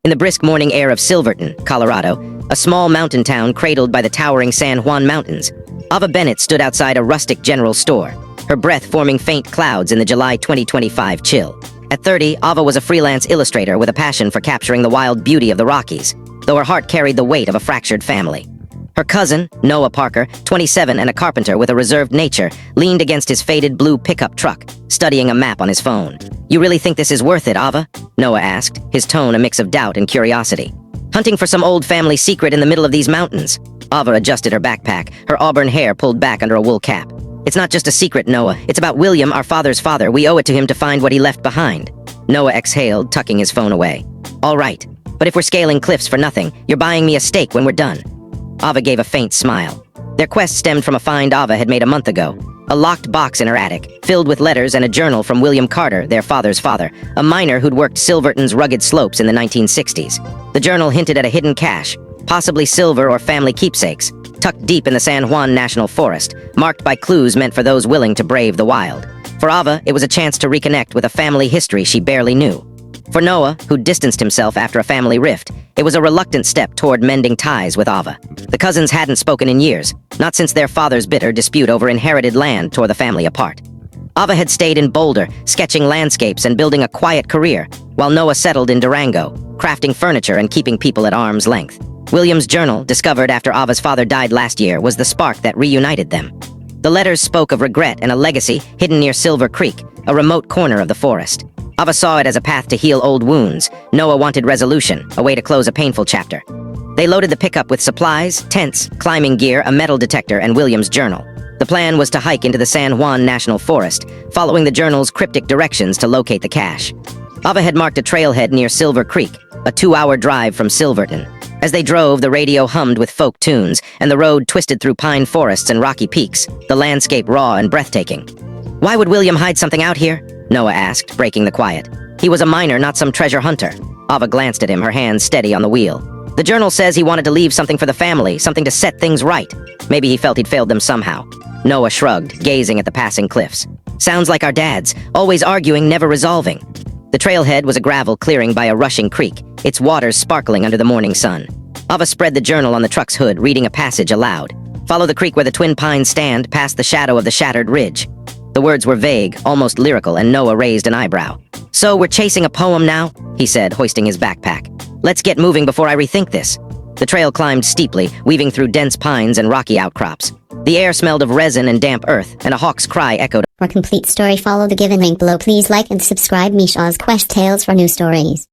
In the brisk morning air of Silverton, Colorado, a small mountain town cradled by the towering San Juan Mountains, Ava Bennett stood outside a rustic general store, her breath forming faint clouds in the July 2025 chill. At 30, Ava was a freelance illustrator with a passion for capturing the wild beauty of the Rockies, though her heart carried the weight of a fractured family. Her cousin, Noah Parker, 27 and a carpenter with a reserved nature, leaned against his faded blue pickup truck, studying a map on his phone. "You really think this is worth it, Ava?" Noah asked, his tone a mix of doubt and curiosity. "Hunting for some old family secret in the middle of these mountains." Ava adjusted her backpack, her auburn hair pulled back under a wool cap. "It's not just a secret, Noah. It's about William, our father's father. We owe it to him to find what he left behind." Noah exhaled, tucking his phone away. "All right, but if we're scaling cliffs for nothing, you're buying me a steak when we're done." Ava gave a faint smile. Their quest stemmed from a find Ava had made a month ago. A locked box in her attic, filled with letters and a journal from William Carter, their father's father, a miner who'd worked Silverton's rugged slopes in the 1960s. The journal hinted at a hidden cache, possibly silver or family keepsakes, tucked deep in the San Juan National Forest, marked by clues meant for those willing to brave the wild. For Ava, it was a chance to reconnect with a family history she barely knew. For Noah, who distanced himself after a family rift, it was a reluctant step toward mending ties with Ava. The cousins hadn't spoken in years, not since their father's bitter dispute over inherited land tore the family apart. Ava had stayed in Boulder, sketching landscapes and building a quiet career, while Noah settled in Durango, crafting furniture and keeping people at arm's length. William's journal, discovered after Ava's father died last year, was the spark that reunited them. The letters spoke of regret and a legacy hidden near Silver Creek, a remote corner of the forest. Ava saw it as a path to heal old wounds. Noah wanted resolution, a way to close a painful chapter. They loaded the pickup with supplies, tents, climbing gear, a metal detector, and William's journal. The plan was to hike into the San Juan National Forest, following the journal's cryptic directions to locate the cache. Ava had marked a trailhead near Silver Creek, a 2-hour drive from Silverton. As they drove, the radio hummed with folk tunes, and the road twisted through pine forests and rocky peaks, the landscape raw and breathtaking. "Why would William hide something out here?" Noah asked, breaking the quiet. "He was a miner, not some treasure hunter." Ava glanced at him, her hands steady on the wheel. "The journal says he wanted to leave something for the family, something to set things right. Maybe he felt he'd failed them somehow." Noah shrugged, gazing at the passing cliffs. "Sounds like our dads, always arguing, never resolving." The trailhead was a gravel clearing by a rushing creek, its waters sparkling under the morning sun. Ava spread the journal on the truck's hood, reading a passage aloud. "Follow the creek where the twin pines stand, past the shadow of the shattered ridge." The words were vague, almost lyrical, and Noah raised an eyebrow. "So we're chasing a poem now?" he said, hoisting his backpack. "Let's get moving before I rethink this." The trail climbed steeply, weaving through dense pines and rocky outcrops. The air smelled of resin and damp earth, and a hawk's cry echoed. For complete story, follow the given link below. Please like and subscribe Meesha's Quest Tales for new stories.